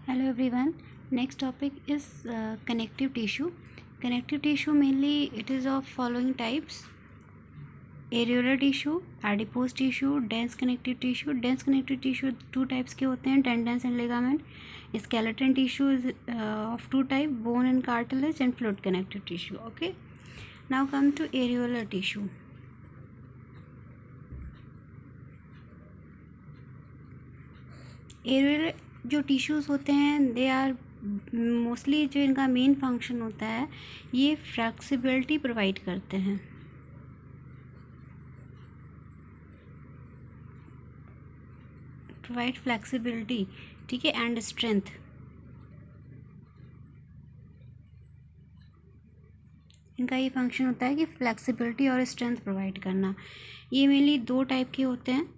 Hello everyone. Next topic is connective tissue. Connective tissue mainly it is of following types: areolar tissue, adipose tissue, dense connective tissue. Dense connective tissue two types के होते हैं, tendons and ligament. Skeleton tissue is of two type: bone and cartilage, and fluid connective tissue. Okay. Now come to areolar tissue. Areolar जो tissues होते हैं they are mostly, जो इनका main function होता है ये फ्लेक्सिबिलिटी प्रोवाइड करते हैं। प्रोवाइड फ्लेक्सिबिलिटी, ठीक है, एंड स्ट्रेंथ। इनका ये फंक्शन होता है कि फ्लेक्सिबिलिटी और स्ट्रेंथ प्रोवाइड करना। ये मेनली दो टाइप के होते हैं: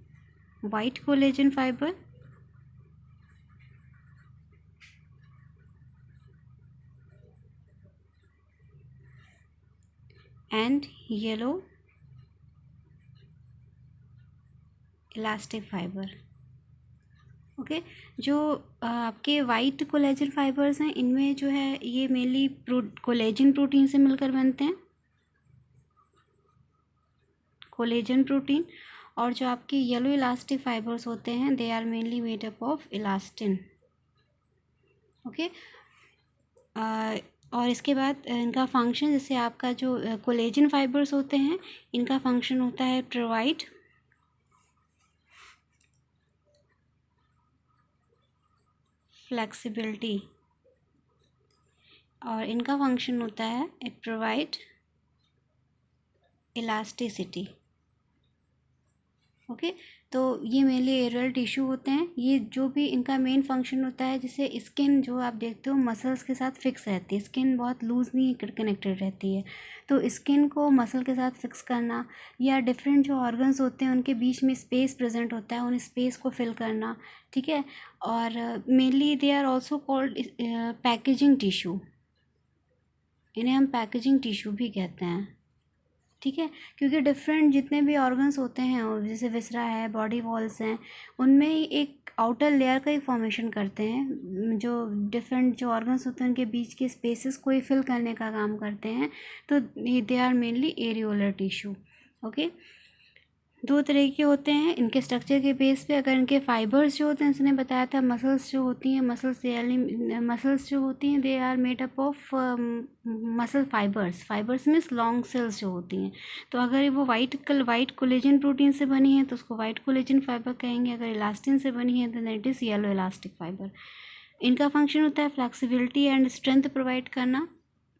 white collagen fibre and yellow elastic fibre. Okay, जो आपके वाइट कोलेजन फाइबर्स हैं इनमें जो है ये मेनली कोलेजन प्रोटीन से मिलकर बनते हैं, कोलेजन प्रोटीन। और जो आपके येलो इलास्टिक फाइबर्स होते हैं they are mainly made up of elastin. Okay, और इसके बाद इनका फंक्शन, जैसे आपका जो कोलेजन फाइबर्स होते हैं इनका फंक्शन होता है प्रोवाइड फ्लेक्सिबिलिटी, और इनका फंक्शन होता है इट प्रोवाइड इलास्टिसिटी। ओके, तो ये मेनली एरियल टिश्यू होते हैं। ये जो भी इनका मेन फंक्शन होता है, जैसे स्किन जो आप देखते हो मसल्स के साथ फिक्स रहती है, स्किन बहुत लूज नहीं कनेक्टेड रहती है, तो स्किन को मसल के साथ फिक्स करना, या डिफरेंट जो ऑर्गन्स होते हैं उनके बीच में स्पेस प्रेजेंट होता है उन स्पेस को फिल करना, ठीक है। और mainly they are also called packaging tissue, इन्हें हम पैकेजिंग टिश्यू भी कहते हैं, ठीक है, क्योंकि डिफरेंट जितने भी ऑर्गन्स होते हैं जैसे विसरा है, बॉडी वॉल्स हैं, उनमें एक आउटर लेयर का ही फॉर्मेशन करते हैं, जो डिफरेंट जो ऑर्गन्स होते हैं उनके बीच के स्पेसेस को ही फिल करने का काम करते हैं। तो they are mainly areolar tissue. Okay, दो तरह के होते हैं इनके स्ट्रक्चर के बेस पे। अगर इनके फाइबर्स जो होते हैं, उसने बताया था मसल्स जो होती हैं, मसल्स जो होती हैं they are made up of muscle fibres. Fibres means long cells जो होती हैं। तो अगर वो वाइट कोलेजन प्रोटीन से बनी है तो उसको वाइट कोलेजन फाइबर कहेंगे। अगर इलास्टिन से बनी है तो that is yellow elastic fibre. इनका फंक्शन होता है फ्लेक्सिबिलिटी एंड स्ट्रेंथ प्रोवाइड करना,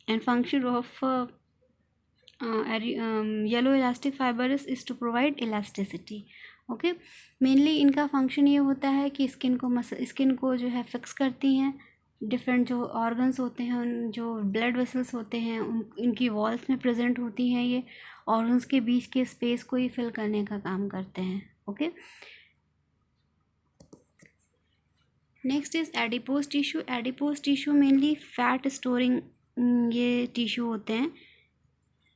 and function of yellow elastic fibre is to provide elasticity. Okay, mainly इनका फंक्शन ये होता है कि स्किन को जो है फिक्स करती हैं। डिफरेंट जो ऑर्गन्स होते हैं, उन जो ब्लड वेसल्स होते हैं इनकी वॉल्स में प्रेजेंट होती हैं, ये ऑर्गन्स के बीच के स्पेस को ही फिल करने का काम करते हैं। Okay, next is adipose tissue. Adipose tissue mainly fat storing ये टिश्यू होते हैं।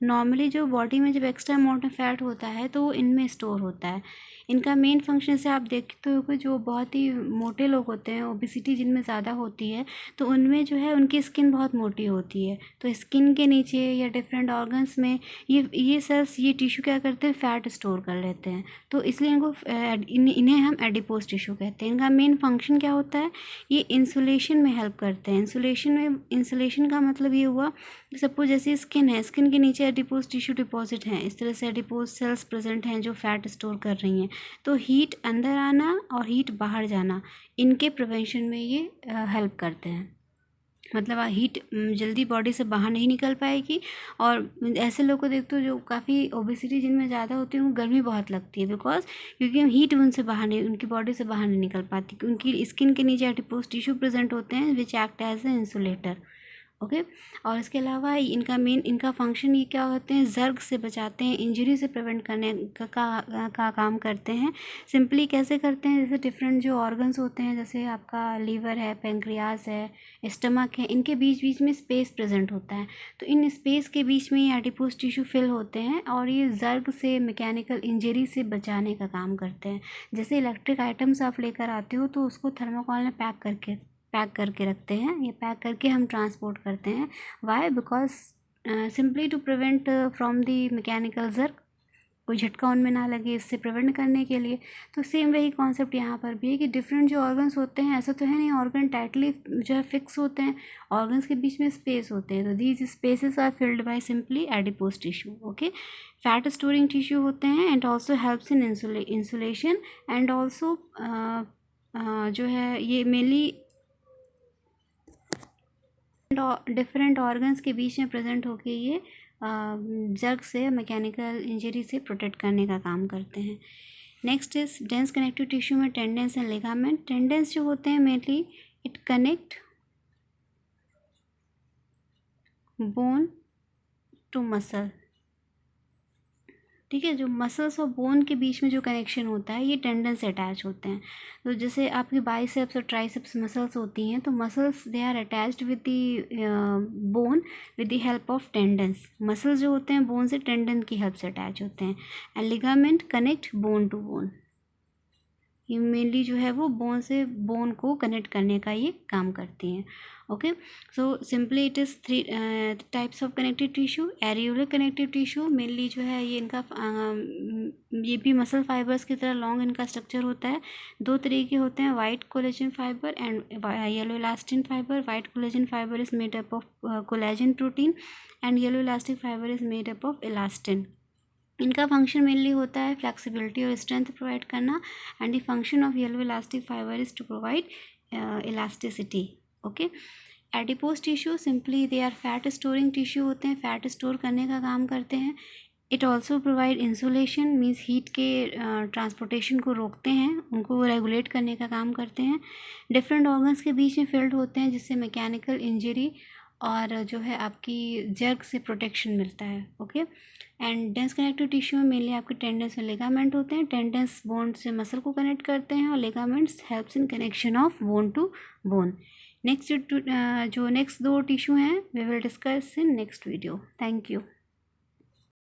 नॉर्मली जो बॉडी में जब एक्स्ट्रा अमाउंट में फ़ैट होता है तो वो इनमें स्टोर होता है। इनका मेन फंक्शन से आप देखते हो कि जो बहुत ही मोटे लोग होते हैं, ओबेसिटी जिनमें ज़्यादा होती है, तो उनमें जो है उनकी स्किन बहुत मोटी होती है, तो स्किन के नीचे या डिफरेंट ऑर्गन्स में ये सेल्स, ये टिश्यू क्या करते हैं, फ़ैट स्टोर कर लेते हैं। तो इसलिए इन्हें हम एडिपोज टिश्यू कहते हैं। इनका मेन फंक्शन क्या होता है, ये इंसुलेशन में हेल्प करते हैं। इंसुलेशन का मतलब ये हुआ, सपोज जैसे स्किन है, स्किन के नीचे एडिपोज टिश्यू डिपॉजिट हैं, इस तरह से एडिपोज सेल्स प्रेजेंट हैं जो फैट स्टोर कर रही हैं। तो हीट अंदर आना और हीट बाहर जाना, इनके प्रिवेंशन में ये हेल्प करते हैं। मतलब हीट जल्दी बॉडी से बाहर नहीं निकल पाएगी। और ऐसे लोग को देखते हो जो काफ़ी ओबेसिटी जिनमें ज़्यादा होती है, उनको गर्मी बहुत लगती है, बिकॉज क्योंकि हीट उनसे बाहर नहीं, उनकी बॉडी से बाहर नहीं निकल पाती, उनकी स्किन के नीचे एडिपोज टिश्यू प्रेजेंट होते हैं which act as a insulator. Okay, और इसके अलावा इनका फंक्शन ये क्या होते हैं, जर्ग से बचाते हैं, इंजरी से प्रिवेंट करने का काम करते हैं। सिंपली कैसे करते हैं, जैसे डिफरेंट जो ऑर्गन्स होते हैं, जैसे आपका लीवर है, पेंक्रियाज है, स्टमक है, इनके बीच बीच में स्पेस प्रेजेंट होता है। तो इन स्पेस के बीच में ये एडिपोज टिश्यू फिल होते हैं और ये जर्ग से, मैकेनिकल इंजरी से बचाने का काम करते हैं। जैसे इलेक्ट्रिक आइटम्स आप लेकर आते हो तो उसको थर्माकोल में पैक करके पैक करके रखते हैं, ये पैक करके हम ट्रांसपोर्ट करते हैं। Why? Because simply to prevent from the mechanical jerk, कोई झटका उनमें ना लगे, इससे प्रिवेंट करने के लिए। तो सेम वही कॉन्सेप्ट यहाँ पर भी है कि डिफरेंट जो ऑर्गन्स होते हैं, ऐसा तो है नहीं ऑर्गन टाइटली जो है फिक्स होते हैं, ऑर्गन्स के बीच में स्पेस होते हैं। तो these spaces are filled by simply adipose tissue. Okay, fat storing tissue होते हैं and also helps in insulation and also जो है ये मेनली डिफरेंट ऑर्गन्स के बीच में प्रेजेंट होके ये जर्क से, मैकेनिकल इंजरी से प्रोटेक्ट करने का काम करते हैं। Next is dense connective tissue में टेंडेंस एंड लिगामेंट। टेंडेंस जो होते हैं mainly it connect bone to muscle, ठीक है, जो मसल्स और बोन के बीच में जो कनेक्शन होता है ये टेंडन से अटैच होते हैं। तो जैसे आपकी बाइसेप्स और ट्राइसेप्स मसल्स होती हैं, तो muscles they are attached with the bone with the help of tendons. Muscles जो होते हैं बोन से टेंडन की हेल्प से अटैच होते हैं। And ligament connect bone to bone, ये मेनली जो है वो बोन से बोन को कनेक्ट करने का ये काम करती हैं। Okay, so simply it is 3 types of connective tissue. Areolar connective tissue mainly जो है ये इनका ये भी मसल फाइबर्स की तरह लॉन्ग इनका स्ट्रक्चर होता है। 2 तरीके के होते हैं, white collagen fibre and yellow elastin fibre. White collagen fibre is made up of collagen protein and yellow elastic fibre is made up of elastin. इनका फंक्शन मेनली होता है फ्लेक्सिबिलिटी और स्ट्रेंथ प्रोवाइड करना and the function of yellow elastic fibre is to provide elasticity. Okay, adipose tissue simply they are fat storing tissue होते हैं, fat store करने का काम करते हैं। It also provide insulation, means heat के ट्रांसपोर्टेशन को रोकते हैं, उनको रेगुलेट करने का काम करते हैं। डिफरेंट ऑर्गन्स के बीच में फिल्ड होते हैं जिससे मैकेनिकल इंजरी और जो है आपकी जर्क से प्रोटेक्शन मिलता है। Okay, and dense connective tissue में मेनली आपके टेंडेंस और लिगामेंट होते हैं। टेंडेंस बोन से मसल को कनेक्ट करते हैं और ligaments helps in connection of bone to bone. Next जो नेक्स्ट 2 टिश्यू हैं we will discuss in next video. Thank you.